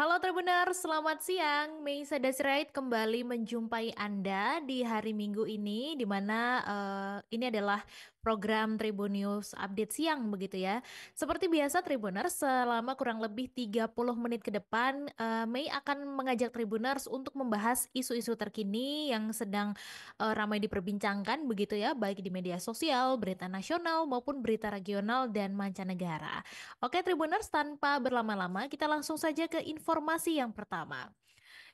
Halo Tribuners, selamat siang. Meisa Sirait kembali menjumpai Anda di hari Minggu ini, di mana ini adalah program Tribun News Update Siang begitu ya. Seperti biasa Tribuners, selama kurang lebih 30 menit ke depan, Mei akan mengajak Tribuners untuk membahas isu-isu terkini yang sedang ramai diperbincangkan begitu ya, baik di media sosial, berita nasional maupun berita regional dan mancanegara. Oke, Tribuners, tanpa berlama-lama, kita langsung saja ke informasi yang pertama,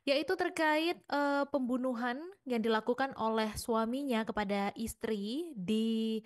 yaitu terkait pembunuhan yang dilakukan oleh suaminya kepada istri di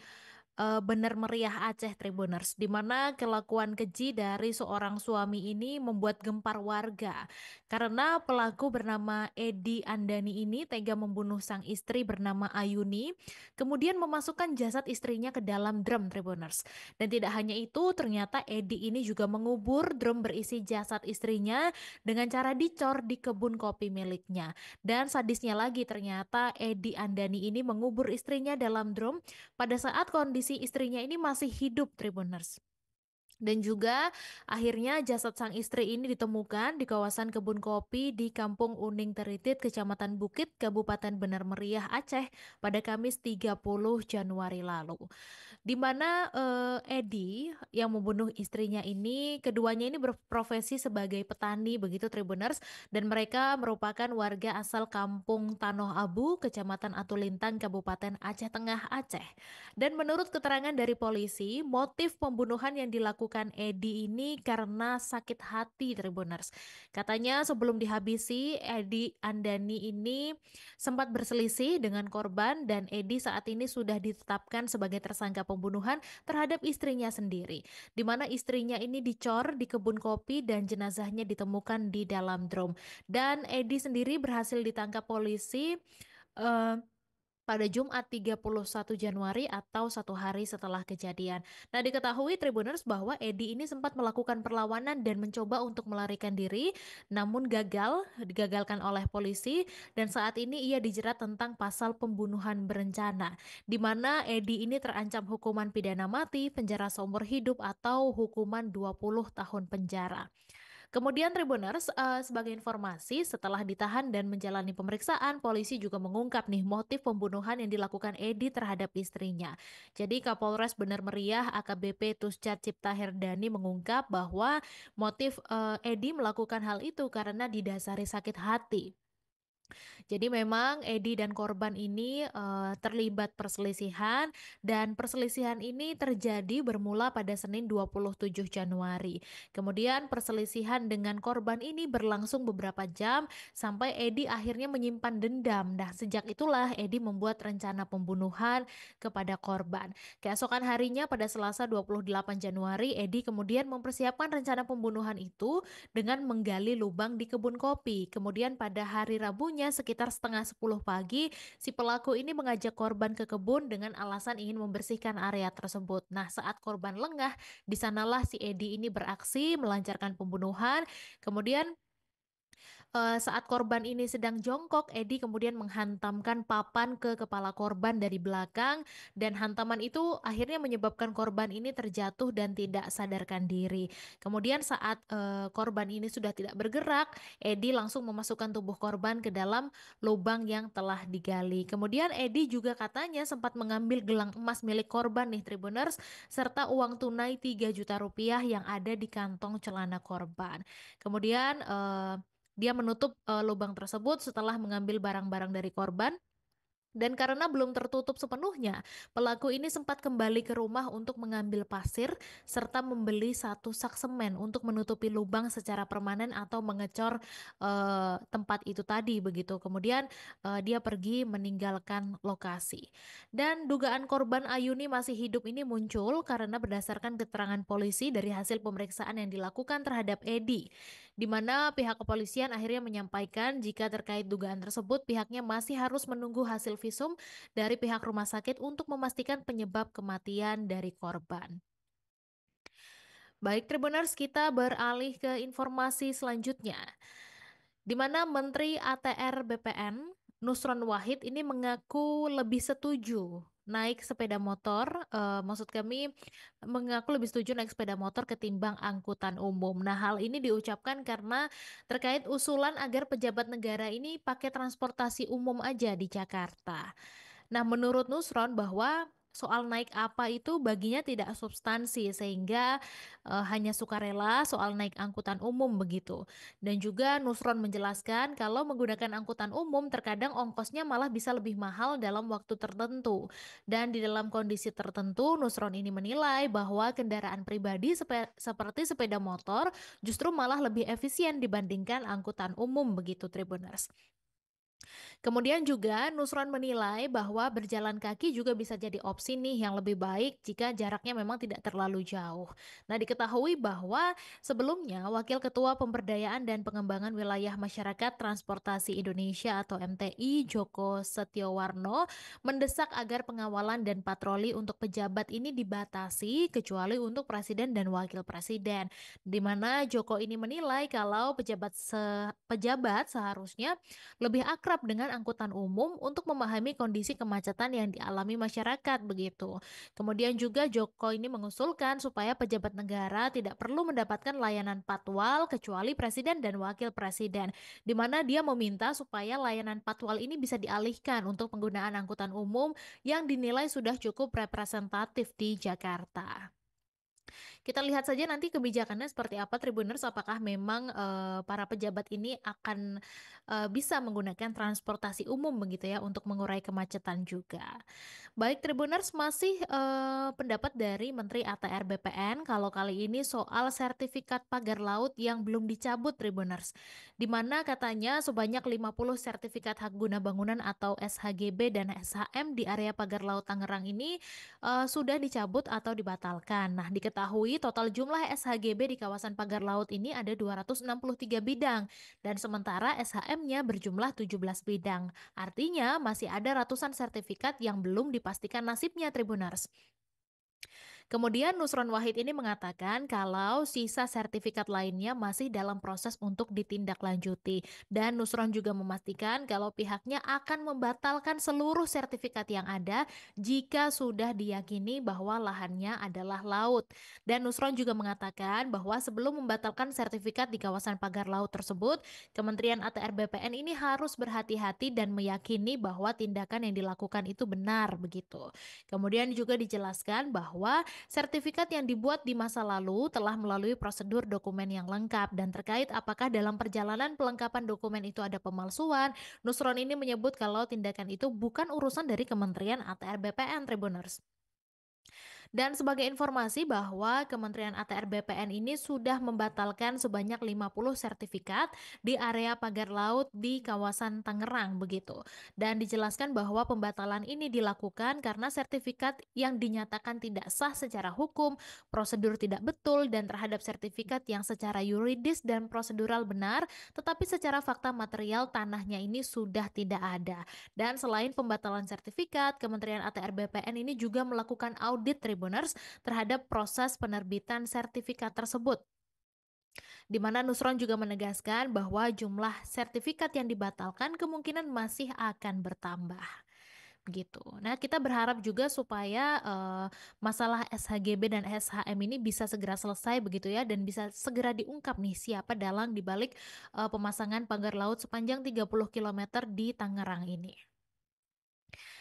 Bener Meriah Aceh Tribuners, di mana kelakuan keji dari seorang suami ini membuat gempar warga karena pelaku bernama Edi Andani ini tega membunuh sang istri bernama Ayuni, kemudian memasukkan jasad istrinya ke dalam drum Tribuners. Dan tidak hanya itu, ternyata Edi ini juga mengubur drum berisi jasad istrinya dengan cara dicor di kebun kopi miliknya. Dan sadisnya lagi, ternyata Edi Andani ini mengubur istrinya dalam drum pada saat kondisi istrinya ini masih hidup, Tribuners. Dan juga akhirnya jasad sang istri ini ditemukan di kawasan kebun kopi di Kampung Uning Teritit, Kecamatan Bukit, Kabupaten Benar Meriah, Aceh pada Kamis 30 Januari lalu, di mana Edi yang membunuh istrinya ini, keduanya ini berprofesi sebagai petani begitu Tribuners, dan mereka merupakan warga asal Kampung Tanoh Abu, Kecamatan Atulintang, Kabupaten Aceh Tengah, Aceh. Dan menurut keterangan dari polisi, motif pembunuhan yang dilakukan Edi ini karena sakit hati Tribuners. Katanya sebelum dihabisi, Edi Andani ini sempat berselisih dengan korban dan Edi saat ini sudah ditetapkan sebagai tersangka pembunuhan terhadap istrinya sendiri, di mana istrinya ini dicor di kebun kopi dan jenazahnya ditemukan di dalam drum. Dan Edi sendiri berhasil ditangkap polisi eh, pada Jumat 31 Januari atau satu hari setelah kejadian. Nah, diketahui Tribuners bahwa Edi ini sempat melakukan perlawanan dan mencoba untuk melarikan diri, namun digagalkan oleh polisi, dan saat ini ia dijerat tentang pasal pembunuhan berencana, di mana Edi ini terancam hukuman pidana mati, penjara seumur hidup, atau hukuman 20 tahun penjara. Kemudian Tribuners, sebagai informasi, setelah ditahan dan menjalani pemeriksaan, polisi juga mengungkap nih motif pembunuhan yang dilakukan Edi terhadap istrinya. Jadi Kapolres Benar Meriah AKBP Tuscar Cipta Herdani mengungkap bahwa motif Edi melakukan hal itu karena didasari sakit hati. Jadi memang Edi dan korban ini terlibat perselisihan, dan perselisihan ini terjadi bermula pada Senin 27 Januari. Kemudian perselisihan dengan korban ini berlangsung beberapa jam sampai Edi akhirnya menyimpan dendam. Nah, sejak itulah Edi membuat rencana pembunuhan kepada korban. Keesokan harinya pada Selasa 28 Januari, Edi kemudian mempersiapkan rencana pembunuhan itu dengan menggali lubang di kebun kopi. Kemudian pada hari Rabunya sekitar setengah 10 pagi, si pelaku ini mengajak korban ke kebun dengan alasan ingin membersihkan area tersebut. Nah, saat korban lengah, di sanalah si Edi ini beraksi melancarkan pembunuhan. Kemudian saat korban ini sedang jongkok, Edi kemudian menghantamkan papan ke kepala korban dari belakang, dan hantaman itu akhirnya menyebabkan korban ini terjatuh dan tidak sadarkan diri. Kemudian saat korban ini sudah tidak bergerak, Edi langsung memasukkan tubuh korban ke dalam lubang yang telah digali. Kemudian Edi juga katanya sempat mengambil gelang emas milik korban nih Tribuners, serta uang tunai 3 juta rupiah yang ada di kantong celana korban. Kemudian dia menutup lubang tersebut setelah mengambil barang-barang dari korban. Dan karena belum tertutup sepenuhnya, pelaku ini sempat kembali ke rumah untuk mengambil pasir serta membeli satu sak semen untuk menutupi lubang secara permanen atau mengecor tempat itu tadi begitu. Kemudian dia pergi meninggalkan lokasi. Dan dugaan korban Ayuni masih hidup ini muncul karena berdasarkan keterangan polisi dari hasil pemeriksaan yang dilakukan terhadap Edi, di mana pihak kepolisian akhirnya menyampaikan jika terkait dugaan tersebut pihaknya masih harus menunggu hasil visum dari pihak rumah sakit untuk memastikan penyebab kematian dari korban. Baik, Tribuners, kita beralih ke informasi selanjutnya, di mana Menteri ATR BPN Nusron Wahid ini mengaku lebih setuju naik sepeda motor, maksud kami mengaku lebih setuju naik sepeda motor ketimbang angkutan umum. Nah, hal ini diucapkan karena terkait usulan agar pejabat negara ini pakai transportasi umum aja di Jakarta. Nah, menurut Nusron bahwa soal naik apa itu baginya tidak substansi sehingga hanya sukarela soal naik angkutan umum begitu. Dan juga Nusron menjelaskan kalau menggunakan angkutan umum terkadang ongkosnya malah bisa lebih mahal dalam waktu tertentu. Dan di dalam kondisi tertentu Nusron ini menilai bahwa kendaraan pribadi seperti sepeda motor justru malah lebih efisien dibandingkan angkutan umum begitu Tribuners. Kemudian juga Nusron menilai bahwa berjalan kaki juga bisa jadi opsi nih yang lebih baik jika jaraknya memang tidak terlalu jauh. Nah, diketahui bahwa sebelumnya Wakil Ketua Pemberdayaan dan Pengembangan Wilayah Masyarakat Transportasi Indonesia atau MTI Joko Setiowarno mendesak agar pengawalan dan patroli untuk pejabat ini dibatasi kecuali untuk presiden dan wakil presiden. Di mana Joko ini menilai kalau pejabat seharusnya lebih akrab dengan angkutan umum untuk memahami kondisi kemacetan yang dialami masyarakat begitu. Kemudian juga Joko ini mengusulkan supaya pejabat negara tidak perlu mendapatkan layanan patwal kecuali presiden dan wakil presiden, di mana dia meminta supaya layanan patwal ini bisa dialihkan untuk penggunaan angkutan umum yang dinilai sudah cukup representatif di Jakarta. Kita lihat saja nanti kebijakannya seperti apa Tribuners, apakah memang para pejabat ini akan bisa menggunakan transportasi umum begitu ya untuk mengurai kemacetan juga. Baik Tribuners, masih pendapat dari Menteri ATR BPN kalau kali ini soal sertifikat pagar laut yang belum dicabut Tribuners. Di mana katanya sebanyak 50 sertifikat hak guna bangunan atau SHGB dan SHM di area pagar laut Tangerang ini sudah dicabut atau dibatalkan. Nah, diketahui total jumlah SHGB di kawasan pagar laut ini ada 263 bidang dan sementara SHM-nya berjumlah 17 bidang. Artinya masih ada ratusan sertifikat yang belum dipastikan nasibnya Tribuners. Kemudian Nusron Wahid ini mengatakan kalau sisa sertifikat lainnya masih dalam proses untuk ditindaklanjuti. Dan Nusron juga memastikan kalau pihaknya akan membatalkan seluruh sertifikat yang ada jika sudah diyakini bahwa lahannya adalah laut. Dan Nusron juga mengatakan bahwa sebelum membatalkan sertifikat di kawasan pagar laut tersebut, Kementerian ATR BPN ini harus berhati-hati dan meyakini bahwa tindakan yang dilakukan itu benar begitu. Kemudian juga dijelaskan bahwa sertifikat yang dibuat di masa lalu telah melalui prosedur dokumen yang lengkap dan terkait apakah dalam perjalanan pelengkapan dokumen itu ada pemalsuan, Nusron ini menyebut kalau tindakan itu bukan urusan dari Kementerian ATR BPN Tribuners. Dan sebagai informasi bahwa Kementerian ATR BPN ini sudah membatalkan sebanyak 50 sertifikat di area pagar laut di kawasan Tangerang begitu. Dan dijelaskan bahwa pembatalan ini dilakukan karena sertifikat yang dinyatakan tidak sah secara hukum, prosedur tidak betul dan terhadap sertifikat yang secara yuridis dan prosedural benar, tetapi secara fakta material tanahnya ini sudah tidak ada. Dan selain pembatalan sertifikat, Kementerian ATR BPN ini juga melakukan audit Tribuners terhadap proses penerbitan sertifikat tersebut. Di mana Nusron juga menegaskan bahwa jumlah sertifikat yang dibatalkan kemungkinan masih akan bertambah. Begitu. Nah, kita berharap juga supaya masalah SHGB dan SHM ini bisa segera selesai begitu ya dan bisa segera diungkap nih siapa dalang dibalik pemasangan pagar laut sepanjang 30 kilometer di Tangerang ini.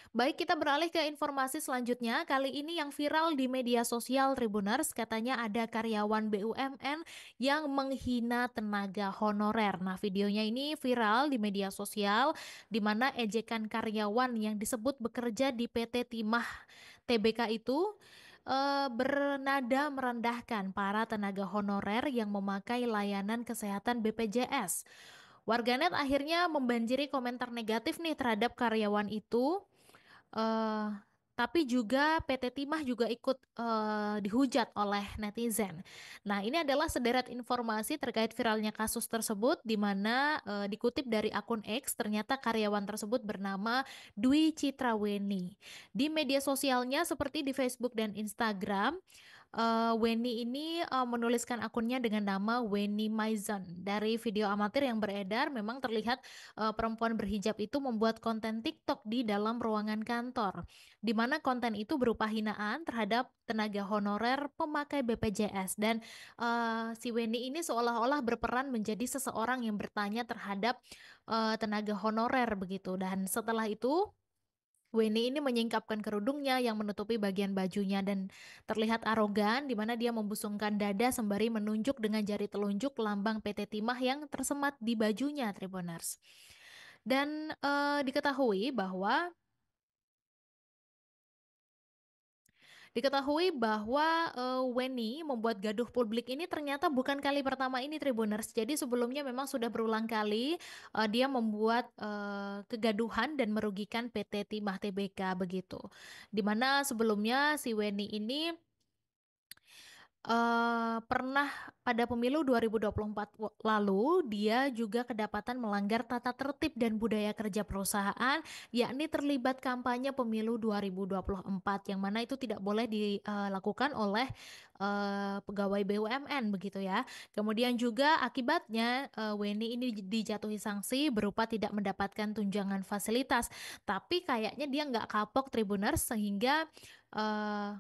Baik, kita beralih ke informasi selanjutnya. Kali ini yang viral di media sosial Tribuners, katanya ada karyawan BUMN yang menghina tenaga honorer. Nah, videonya ini viral di media sosial, di mana ejekan karyawan yang disebut bekerja di PT Timah TBK itu bernada merendahkan para tenaga honorer yang memakai layanan kesehatan BPJS. Warganet akhirnya membanjiri komentar negatif nih terhadap karyawan itu. Eee, tapi juga PT Timah juga ikut, dihujat oleh netizen. Nah, ini adalah sederet informasi terkait viralnya kasus tersebut di mana, dikutip dari akun X, ternyata karyawan tersebut bernama Dwi Citraweni. Di media sosialnya seperti di Facebook dan Instagram, Weni ini, menuliskan akunnya dengan nama Weni Maizon. Dari video amatir yang beredar memang terlihat, perempuan berhijab itu membuat konten TikTok di dalam ruangan kantor, di mana konten itu berupa hinaan terhadap tenaga honorer pemakai BPJS dan, si Weni ini seolah-olah berperan menjadi seseorang yang bertanya terhadap, tenaga honorer begitu dan setelah itu Weni ini menyingkapkan kerudungnya yang menutupi bagian bajunya dan terlihat arogan di mana dia membusungkan dada sembari menunjuk dengan jari telunjuk lambang PT Timah yang tersemat di bajunya, Tribuners. Dan diketahui bahwa, Weni membuat gaduh publik ini ternyata bukan kali pertama ini Tribuners. Jadi sebelumnya memang sudah berulang kali, dia membuat, kegaduhan dan merugikan PT Timah Tbk begitu. Di mana sebelumnya si Weni ini pernah pada pemilu 2024 lalu, dia juga kedapatan melanggar tata tertib dan budaya kerja perusahaan, yakni terlibat kampanye pemilu 2024, yang mana itu tidak boleh dilakukan oleh pegawai BUMN begitu ya. Kemudian juga akibatnya Weni ini dijatuhi sanksi berupa tidak mendapatkan tunjangan fasilitas, tapi kayaknya dia nggak kapok Tribuners sehingga eh,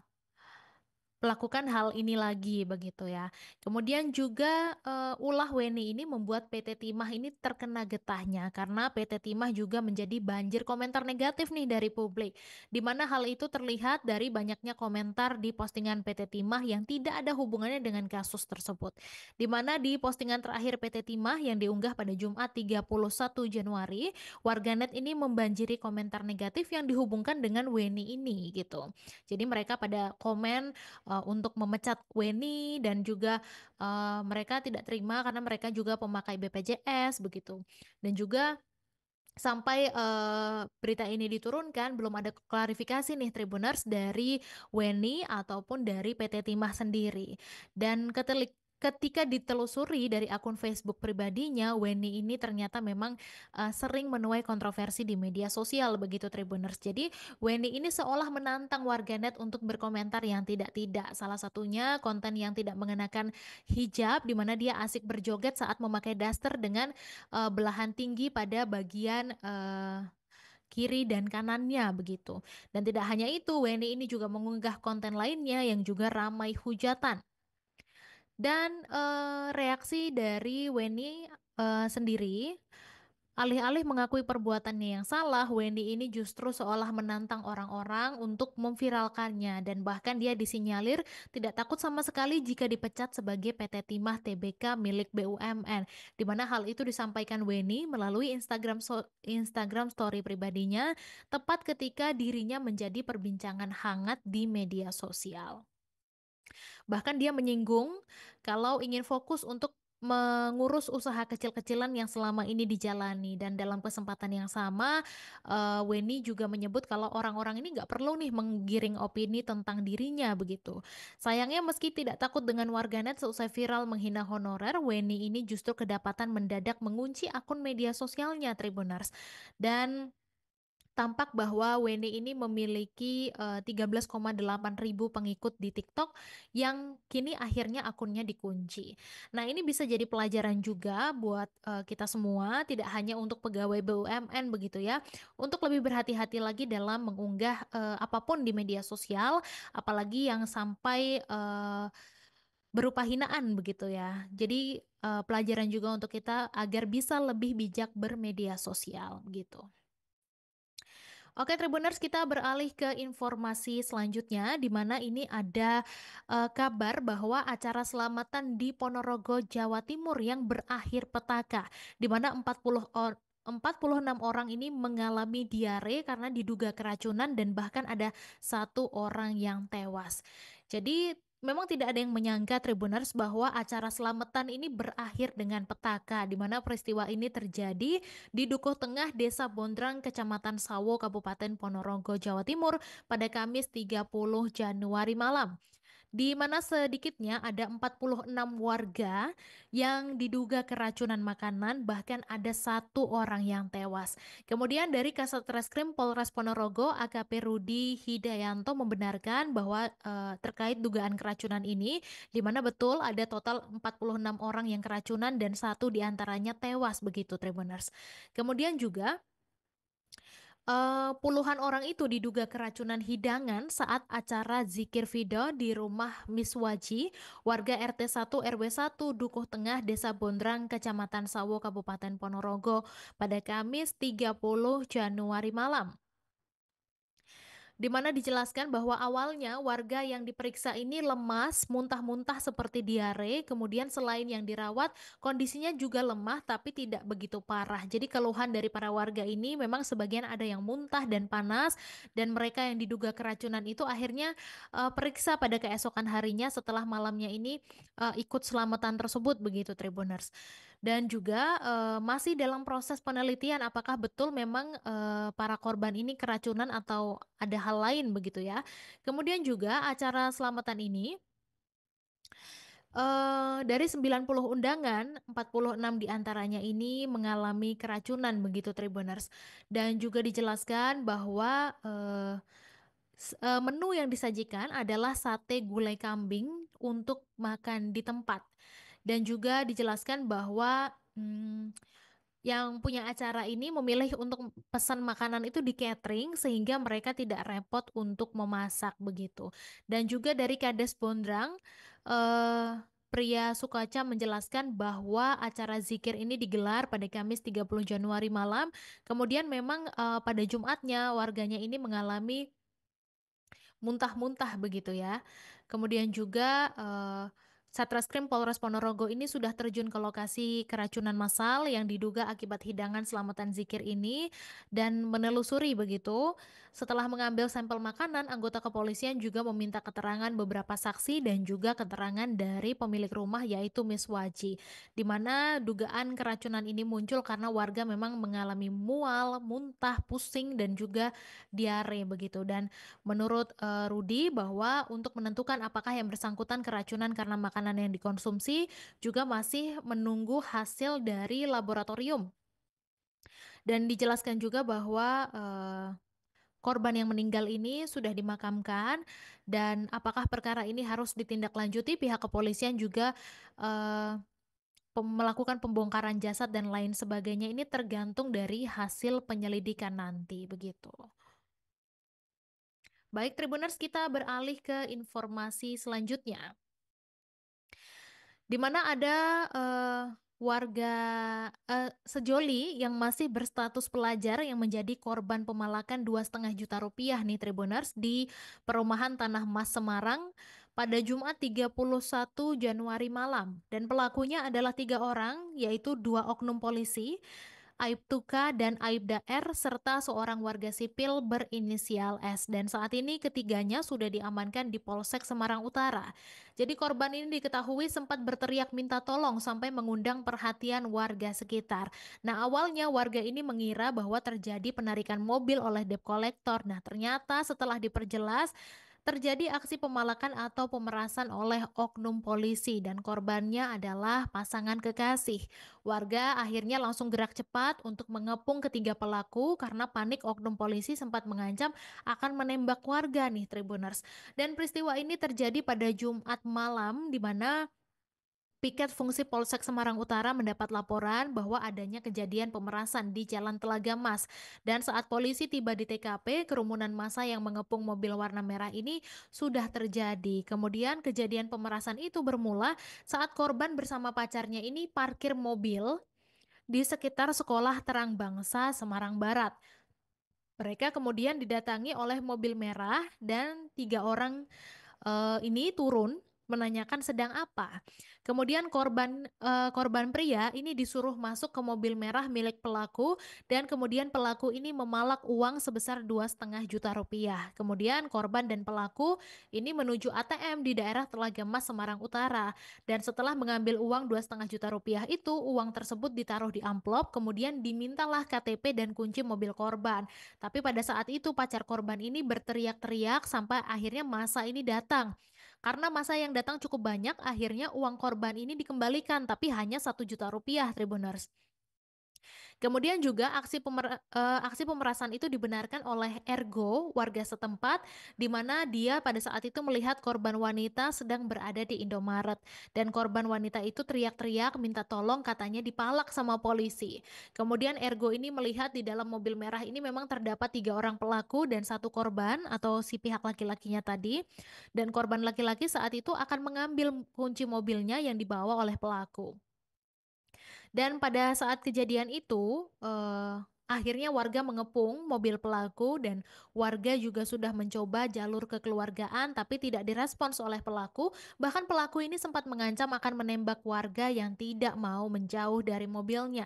melakukan hal ini lagi begitu ya. Kemudian juga ulah Weni ini membuat PT Timah ini terkena getahnya karena PT Timah juga menjadi banjir komentar negatif nih dari publik. Di mana hal itu terlihat dari banyaknya komentar di postingan PT Timah yang tidak ada hubungannya dengan kasus tersebut. Di mana di postingan terakhir PT Timah yang diunggah pada Jumat 31 Januari, warganet ini membanjiri komentar negatif yang dihubungkan dengan Weni ini gitu. Jadi mereka pada komen untuk memecat Weni dan juga mereka tidak terima karena mereka juga pemakai BPJS begitu. Dan juga sampai berita ini diturunkan belum ada klarifikasi nih Tribuners dari Weni ataupun dari PT Timah sendiri. Dan ketika ditelusuri dari akun Facebook pribadinya, Weni ini ternyata memang sering menuai kontroversi di media sosial begitu Tribuners. Jadi Weni ini seolah menantang warganet untuk berkomentar yang tidak-tidak. Salah satunya konten yang tidak mengenakan hijab di mana dia asik berjoget saat memakai daster dengan belahan tinggi pada bagian kiri dan kanannya begitu. Dan tidak hanya itu, Weni ini juga mengunggah konten lainnya yang juga ramai hujatan. Dan reaksi dari Weni sendiri, alih-alih mengakui perbuatannya yang salah, Wendy ini justru seolah menantang orang-orang untuk memviralkannya dan bahkan dia disinyalir tidak takut sama sekali jika dipecat sebagai PT Timah Tbk milik BUMN. Di mana hal itu disampaikan Wendy melalui Instagram story pribadinya tepat ketika dirinya menjadi perbincangan hangat di media sosial. Bahkan dia menyinggung kalau ingin fokus untuk mengurus usaha kecil-kecilan yang selama ini dijalani dan dalam kesempatan yang sama Weni juga menyebut kalau orang-orang ini nggak perlu nih menggiring opini tentang dirinya begitu. Sayangnya meski tidak takut dengan warganet seusai viral menghina honorer, Weni ini justru kedapatan mendadak mengunci akun media sosialnya Tribuners dan tampak bahwa Weni ini memiliki 13,8 ribu pengikut di TikTok yang kini akhirnya akunnya dikunci. Nah, ini bisa jadi pelajaran juga buat kita semua, tidak hanya untuk pegawai BUMN begitu ya, untuk lebih berhati-hati lagi dalam mengunggah apapun di media sosial, apalagi yang sampai berupa hinaan begitu ya. Jadi pelajaran juga untuk kita agar bisa lebih bijak bermedia sosial gitu. Oke, Tribuners, kita beralih ke informasi selanjutnya, di mana ini ada kabar bahwa acara selamatan di Ponorogo, Jawa Timur yang berakhir petaka, di mana 46 orang ini mengalami diare karena diduga keracunan dan bahkan ada satu orang yang tewas. Jadi memang tidak ada yang menyangka Tribuners bahwa acara selamatan ini berakhir dengan petaka, di mana peristiwa ini terjadi di Dukuh Tengah, Desa Bondrang, Kecamatan Sawo, Kabupaten Ponorogo, Jawa Timur pada Kamis 30 Januari malam. di mana sedikitnya ada 46 warga yang diduga keracunan makanan, bahkan ada satu orang yang tewas. Kemudian dari Kasat Reskrim Polres Ponorogo, AKP Rudi Hidayanto membenarkan bahwa terkait dugaan keracunan ini, di mana betul ada total 46 orang yang keracunan dan satu diantaranya tewas begitu Tribuners. Kemudian juga puluhan orang itu diduga keracunan hidangan saat acara zikir fida di rumah Miswaji, warga RT 1 RW 1 Dukuh Tengah, Desa Bondrang, Kecamatan Sawo, Kabupaten Ponorogo pada Kamis 30 Januari malam. Di mana dijelaskan bahwa awalnya warga yang diperiksa ini lemas, muntah-muntah seperti diare, kemudian selain yang dirawat, kondisinya juga lemah tapi tidak begitu parah. Jadi keluhan dari para warga ini memang sebagian ada yang muntah dan panas, dan mereka yang diduga keracunan itu akhirnya periksa pada keesokan harinya setelah malamnya ini ikut selamatan tersebut begitu Tribuners. Dan juga masih dalam proses penelitian apakah betul memang para korban ini keracunan atau ada hal lain begitu ya. Kemudian juga acara selamatan ini dari 90 undangan, 46 diantaranya ini mengalami keracunan begitu Tribuners. Dan juga dijelaskan bahwa menu yang disajikan adalah sate gulai kambing untuk makan di tempat. Dan juga dijelaskan bahwa yang punya acara ini memilih untuk pesan makanan itu di catering sehingga mereka tidak repot untuk memasak begitu. Dan juga dari Kades Bondrang, Pria Sukaca menjelaskan bahwa acara zikir ini digelar pada Kamis 30 Januari malam. Kemudian memang pada Jumatnya warganya ini mengalami muntah-muntah begitu ya. Kemudian juga Satreskrim Polres Ponorogo ini sudah terjun ke lokasi keracunan massal yang diduga akibat hidangan selamatan zikir ini dan menelusuri begitu. Setelah mengambil sampel makanan, anggota kepolisian juga meminta keterangan beberapa saksi dan juga keterangan dari pemilik rumah yaitu Miss Waji, di mana dugaan keracunan ini muncul karena warga memang mengalami mual, muntah, pusing dan juga diare begitu. Dan menurut Rudi bahwa untuk menentukan apakah yang bersangkutan keracunan karena makanan yang dikonsumsi juga masih menunggu hasil dari laboratorium. Dan dijelaskan juga bahwa korban yang meninggal ini sudah dimakamkan dan apakah perkara ini harus ditindaklanjuti, pihak kepolisian juga melakukan pembongkaran jasad dan lain sebagainya ini tergantung dari hasil penyelidikan nanti begitu. Baik, Tribuners, kita beralih ke informasi selanjutnya, di mana ada warga sejoli yang masih berstatus pelajar yang menjadi korban pemalakan 2,5 juta rupiah nih Tribuners di perumahan Tanah Mas Semarang pada Jumat 31 Januari malam. Dan pelakunya adalah 3 orang, yaitu 2 oknum polisi, Aibtuka dan Aibda R serta seorang warga sipil berinisial S, dan saat ini ketiganya sudah diamankan di Polsek Semarang Utara. Jadi korban ini diketahui sempat berteriak minta tolong sampai mengundang perhatian warga sekitar. Nah, awalnya warga ini mengira bahwa terjadi penarikan mobil oleh debt collector. Nah, ternyata setelah diperjelas terjadi aksi pemalakan atau pemerasan oleh oknum polisi dan korbannya adalah pasangan kekasih. Warga akhirnya langsung gerak cepat untuk mengepung ketiga pelaku karena panik oknum polisi sempat mengancam akan menembak warga nih Tribuners. Dan peristiwa ini terjadi pada Jumat malam di mana Piket Fungsi Polsek Semarang Utara mendapat laporan bahwa adanya kejadian pemerasan di Jalan Telaga Mas. Dan saat polisi tiba di TKP, kerumunan massa yang mengepung mobil warna merah ini sudah terjadi. Kemudian kejadian pemerasan itu bermula saat korban bersama pacarnya ini parkir mobil di sekitar Sekolah Terang Bangsa Semarang Barat. Mereka kemudian didatangi oleh mobil merah dan 3 orang ini turun menanyakan sedang apa. Kemudian korban pria ini disuruh masuk ke mobil merah milik pelaku dan kemudian pelaku ini memalak uang sebesar 2,5 juta rupiah. Kemudian korban dan pelaku ini menuju ATM di daerah Telaga Mas Semarang Utara, dan setelah mengambil uang 2,5 juta rupiah itu, uang tersebut ditaruh di amplop, kemudian dimintalah KTP dan kunci mobil korban. Tapi pada saat itu pacar korban ini berteriak-teriak sampai akhirnya masa ini datang. Karena masa yang datang cukup banyak, akhirnya uang korban ini dikembalikan, tapi hanya Rp1.000.000, Tribuners. Kemudian juga aksi pemerasan itu dibenarkan oleh Ergo, warga setempat, di mana dia pada saat itu melihat korban wanita sedang berada di Indomaret. Dan korban wanita itu teriak-teriak minta tolong, katanya dipalak sama polisi. Kemudian Ergo ini melihat di dalam mobil merah ini memang terdapat 3 orang pelaku dan 1 korban atau si pihak laki-lakinya tadi. Dan korban laki-laki saat itu akan mengambil kunci mobilnya yang dibawa oleh pelaku. Dan pada saat kejadian itu, akhirnya warga mengepung mobil pelaku dan warga juga sudah mencoba jalur kekeluargaan tapi tidak direspons oleh pelaku. Bahkan pelaku ini sempat mengancam akan menembak warga yang tidak mau menjauh dari mobilnya.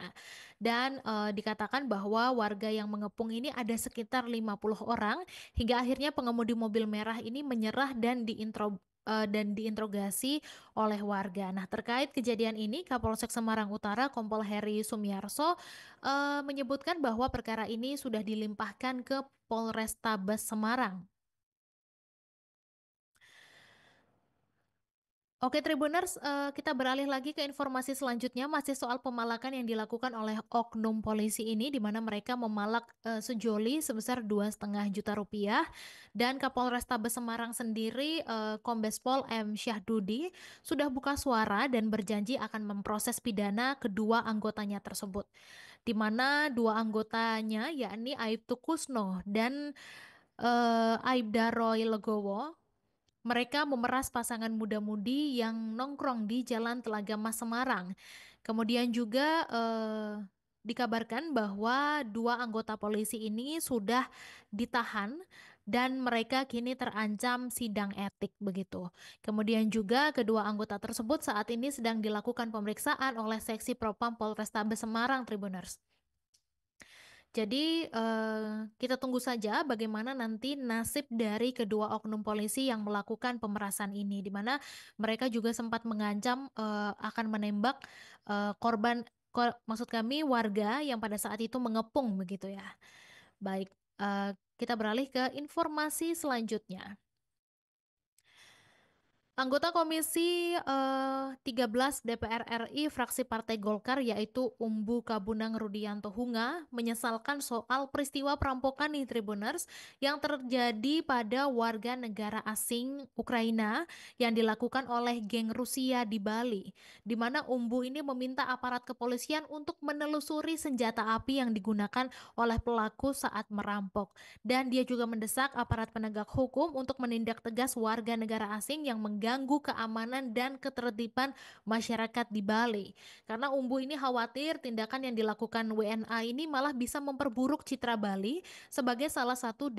Dan dikatakan bahwa warga yang mengepung ini ada sekitar 50 orang hingga akhirnya pengemudi mobil merah ini menyerah dan diinterogasi oleh warga. Nah, terkait kejadian ini, Kapolsek Semarang Utara Kompol Heri Sumiarso menyebutkan bahwa perkara ini sudah dilimpahkan ke Polrestabes Semarang. Oke Tribuners, kita beralih lagi ke informasi selanjutnya, masih soal pemalakan yang dilakukan oleh oknum polisi ini, di mana mereka memalak sejoli sebesar Rp2,5 juta. Dan Kapolrestabes Semarang sendiri, Kombes Pol M. Syahdudi, sudah buka suara dan berjanji akan memproses pidana kedua anggotanya tersebut. Di mana dua anggotanya yakni Aibtu Kusno dan Aibda Roy Legowo, mereka memeras pasangan muda-mudi yang nongkrong di Jalan Telaga Mas Semarang. Kemudian juga dikabarkan bahwa dua anggota polisi ini sudah ditahan dan mereka kini terancam sidang etik begitu. Kemudian juga kedua anggota tersebut saat ini sedang dilakukan pemeriksaan oleh Seksi Propam Polrestabes Semarang, Tribuners. Jadi, kita tunggu saja bagaimana nanti nasib dari kedua oknum polisi yang melakukan pemerasan ini, di mana mereka juga sempat mengancam, akan menembak, korban maksud kami warga yang pada saat itu mengepung begitu ya. Baik, kita beralih ke informasi selanjutnya. Anggota Komisi 13 DPR RI fraksi Partai Golkar yaitu Umbu Kabunang Rudianto Hunga menyesalkan soal peristiwa perampokan nih Tribuners yang terjadi pada warga negara asing Ukraina yang dilakukan oleh geng Rusia di Bali, di mana Umbu ini meminta aparat kepolisian untuk menelusuri senjata api yang digunakan oleh pelaku saat merampok. Dan dia juga mendesak aparat penegak hukum untuk menindak tegas warga negara asing yang mengganggu keamanan dan ketertiban masyarakat di Bali. Karena Umbu ini khawatir tindakan yang dilakukan WNA ini malah bisa memperburuk citra Bali sebagai salah satu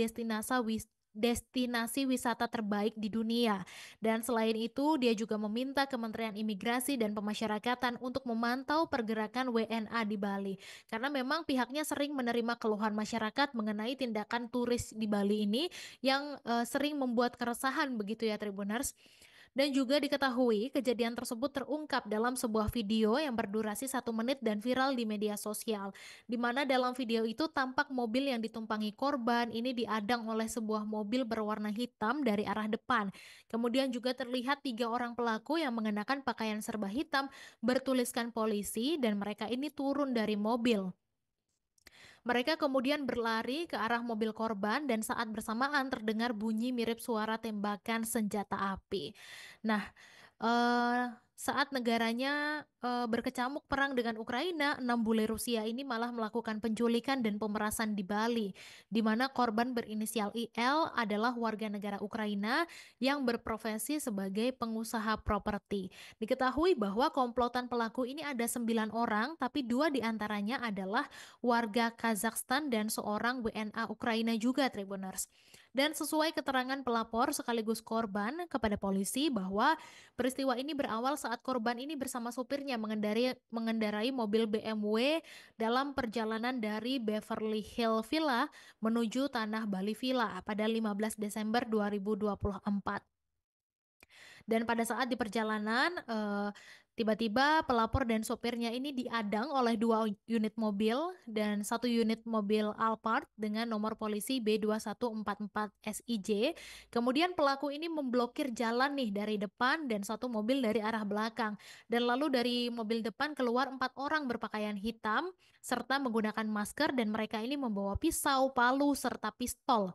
destinasi wisata terbaik di dunia. Dan selain itu, dia juga meminta Kementerian Imigrasi dan Pemasyarakatan untuk memantau pergerakan WNA di Bali. Karena memang pihaknya sering menerima keluhan masyarakat mengenai tindakan turis di Bali ini yang sering membuat keresahan begitu ya Tribuners. Dan juga diketahui kejadian tersebut terungkap dalam sebuah video yang berdurasi 1 menit dan viral di media sosial. Di mana dalam video itu tampak mobil yang ditumpangi korban ini diadang oleh sebuah mobil berwarna hitam dari arah depan. Kemudian juga terlihat 3 orang pelaku yang mengenakan pakaian serba hitam bertuliskan polisi dan mereka ini turun dari mobil. Mereka kemudian berlari ke arah mobil korban dan saat bersamaan terdengar bunyi mirip suara tembakan senjata api. Nah, saat negaranya berkecamuk perang dengan Ukraina, 6 bule Rusia ini malah melakukan penculikan dan pemerasan di Bali, di mana korban berinisial IL adalah warga negara Ukraina yang berprofesi sebagai pengusaha properti. Diketahui bahwa komplotan pelaku ini ada 9 orang, tapi 2 diantaranya adalah warga Kazakhstan dan seorang WNA Ukraina juga, Tribuners. Dan sesuai keterangan pelapor sekaligus korban kepada polisi bahwa peristiwa ini berawal saat korban ini bersama supirnya mengendarai mobil BMW dalam perjalanan dari Beverly Hill Villa menuju Tanah Bali Villa pada 15 Desember 2024. Dan pada saat di perjalanan Tiba-tiba pelapor dan sopirnya ini diadang oleh dua unit mobil dan satu unit mobil Alphard dengan nomor polisi B2144 SIJ. Kemudian pelaku ini memblokir jalan nih dari depan dan satu mobil dari arah belakang. Dan lalu dari mobil depan keluar 4 orang berpakaian hitam serta menggunakan masker dan mereka ini membawa pisau, palu, serta pistol.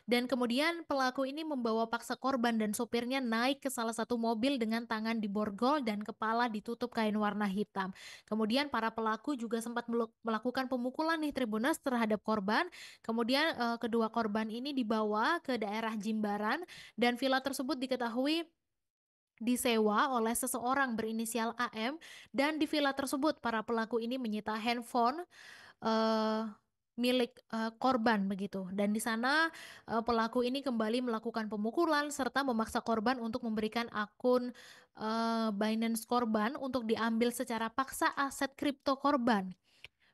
Dan kemudian pelaku ini membawa paksa korban dan sopirnya naik ke salah satu mobil dengan tangan diborgol dan kepala ditutup kain warna hitam. Kemudian para pelaku juga sempat melakukan pemukulan nih Tribuners terhadap korban. Kemudian kedua korban ini dibawa ke daerah Jimbaran dan villa tersebut diketahui disewa oleh seseorang berinisial AM dan di villa tersebut para pelaku ini menyita handphone eee, milik, korban begitu dan di sana, pelaku ini kembali melakukan pemukulan serta memaksa korban untuk memberikan akun, Binance korban untuk diambil secara paksa aset kripto korban.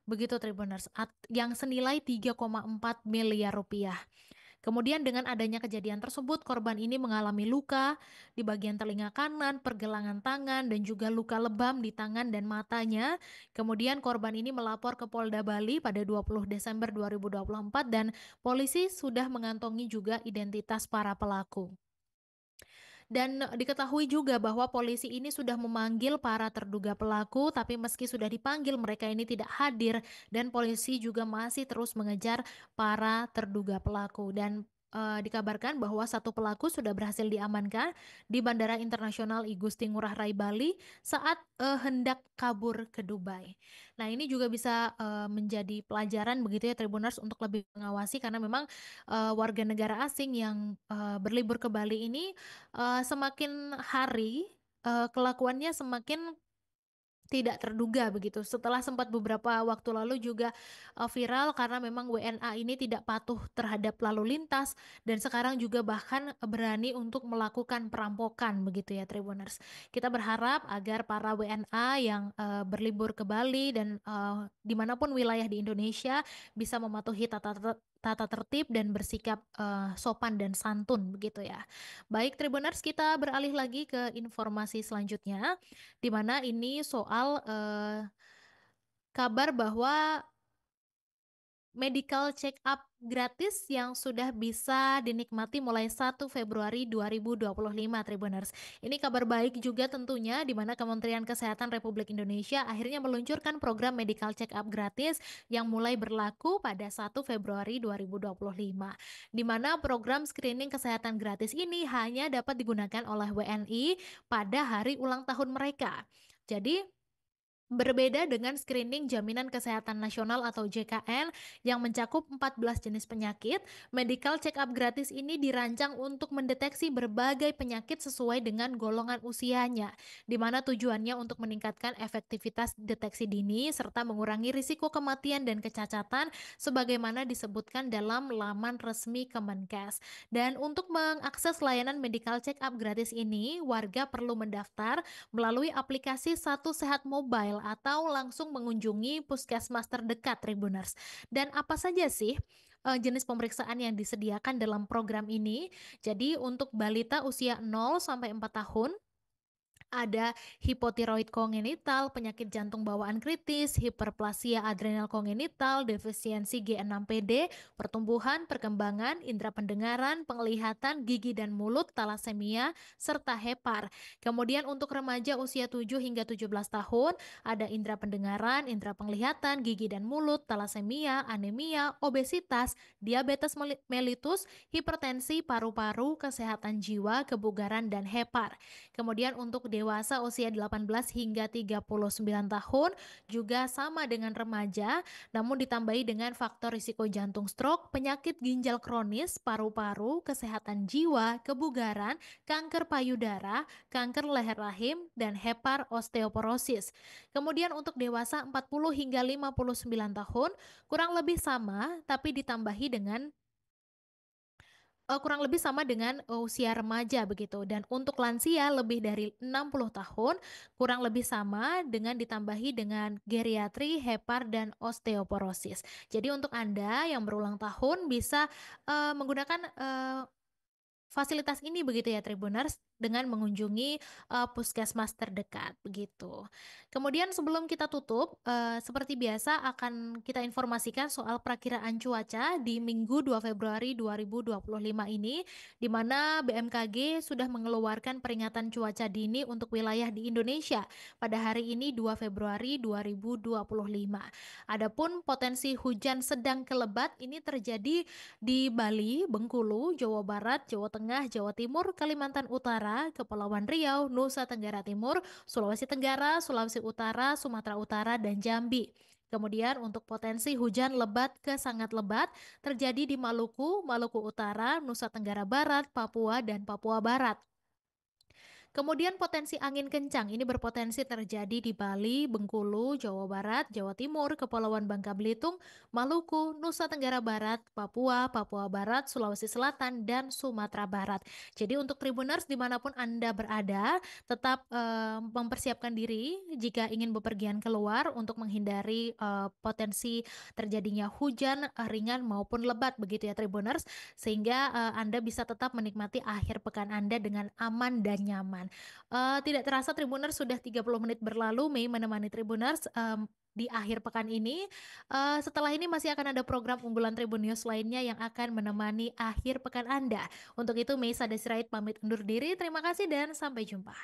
Begitu Tribuners, yang senilai 3,4 miliar rupiah. Kemudian dengan adanya kejadian tersebut, korban ini mengalami luka di bagian telinga kanan, pergelangan tangan, dan juga luka lebam di tangan dan matanya. Kemudian korban ini melapor ke Polda Bali pada 20 Desember 2024 dan polisi sudah mengantongi juga identitas para pelaku. Dan diketahui juga bahwa polisi ini sudah memanggil para terduga pelaku, tapi meski sudah dipanggil, mereka ini tidak hadir dan polisi juga masih terus mengejar para terduga pelaku. Dan dikabarkan bahwa satu pelaku sudah berhasil diamankan di Bandara Internasional I Gusti Ngurah Rai Bali saat hendak kabur ke Dubai. Nah, ini juga bisa menjadi pelajaran begitu ya Tribuners untuk lebih mengawasi karena memang warga negara asing yang berlibur ke Bali ini semakin hari, kelakuannya semakin tidak terduga begitu. Setelah sempat beberapa waktu lalu juga, viral karena memang WNA ini tidak patuh terhadap lalu lintas dan sekarang juga bahkan berani untuk melakukan perampokan begitu ya Tribuners. Kita berharap agar para WNA yang, berlibur ke Bali dan, di wilayah di Indonesia bisa mematuhi tata tertib dan bersikap, sopan dan santun begitu ya. Baik Tribuners, kita beralih lagi ke informasi selanjutnya di mana ini soal, kabar bahwa medical check up gratis yang sudah bisa dinikmati mulai 1 Februari 2025 Tribuners. Ini kabar baik juga tentunya di mana Kementerian Kesehatan Republik Indonesia akhirnya meluncurkan program medical check up gratis yang mulai berlaku pada 1 Februari 2025. Di mana program screening kesehatan gratis ini hanya dapat digunakan oleh WNI pada hari ulang tahun mereka. Jadi berbeda dengan screening Jaminan Kesehatan Nasional atau JKN yang mencakup 14 jenis penyakit, medical check-up gratis ini dirancang untuk mendeteksi berbagai penyakit sesuai dengan golongan usianya, di mana tujuannya untuk meningkatkan efektivitas deteksi dini serta mengurangi risiko kematian dan kecacatan sebagaimana disebutkan dalam laman resmi Kemenkes. Dan untuk mengakses layanan medical check-up gratis ini, warga perlu mendaftar melalui aplikasi Satu Sehat Mobile atau langsung mengunjungi puskesmas terdekat Tribuners. Dan apa saja sih jenis pemeriksaan yang disediakan dalam program ini? Jadi untuk balita usia 0 sampai 4 tahun ada hipotiroid kongenital, penyakit jantung bawaan kritis, hiperplasia adrenal kongenital, defisiensi G6PD, pertumbuhan, perkembangan, indera pendengaran, penglihatan, gigi dan mulut, talasemia, serta hepar. Kemudian untuk remaja usia 7 hingga 17 tahun, ada indera pendengaran, indera penglihatan, gigi dan mulut, talasemia, anemia, obesitas, diabetes mellitus, hipertensi, paru-paru, kesehatan jiwa, kebugaran, dan hepar. Kemudian untuk dewasa usia 18 hingga 39 tahun juga sama dengan remaja, namun ditambahi dengan faktor risiko jantung stroke, penyakit ginjal kronis, paru-paru, kesehatan jiwa, kebugaran, kanker payudara, kanker leher rahim, dan hepar osteoporosis. Kemudian untuk dewasa 40 hingga 59 tahun kurang lebih sama tapi ditambahi dengan kurang lebih sama dengan usia remaja begitu dan untuk lansia lebih dari 60 tahun kurang lebih sama dengan ditambahi dengan geriatri, hepar, dan osteoporosis. Jadi untuk Anda yang berulang tahun bisa, menggunakan, fasilitas ini begitu ya Tribuners. dengan mengunjungi, puskesmas terdekat, begitu. Kemudian sebelum kita tutup, seperti biasa akan kita informasikan soal perakiraan cuaca di Minggu 2 Februari 2025 ini, di mana BMKG sudah mengeluarkan peringatan cuaca dini untuk wilayah di Indonesia pada hari ini 2 Februari 2025. Adapun potensi hujan sedang ke lebat ini terjadi di Bali, Bengkulu, Jawa Barat, Jawa Tengah, Jawa Timur, Kalimantan Utara, Kepulauan Riau, Nusa Tenggara Timur, Sulawesi Tenggara, Sulawesi Utara, Sumatera Utara, dan Jambi. Kemudian untuk potensi hujan lebat ke sangat lebat terjadi di Maluku, Maluku Utara, Nusa Tenggara Barat, Papua, dan Papua Barat. Kemudian potensi angin kencang ini berpotensi terjadi di Bali, Bengkulu, Jawa Barat, Jawa Timur, Kepulauan Bangka Belitung, Maluku, Nusa Tenggara Barat, Papua, Papua Barat, Sulawesi Selatan, dan Sumatera Barat. Jadi untuk Tribuners dimanapun Anda berada, tetap mempersiapkan diri jika ingin bepergian keluar untuk menghindari potensi terjadinya hujan ringan maupun lebat begitu ya Tribuners, sehingga Anda bisa tetap menikmati akhir pekan Anda dengan aman dan nyaman. Tidak terasa Tribuners sudah 30 menit berlalu, Mei menemani Tribuners, di akhir pekan ini. Setelah ini masih akan ada program unggulan Tribun News lainnya yang akan menemani akhir pekan Anda. Untuk itu Mei Sada Sirait pamit undur diri, terima kasih dan sampai jumpa.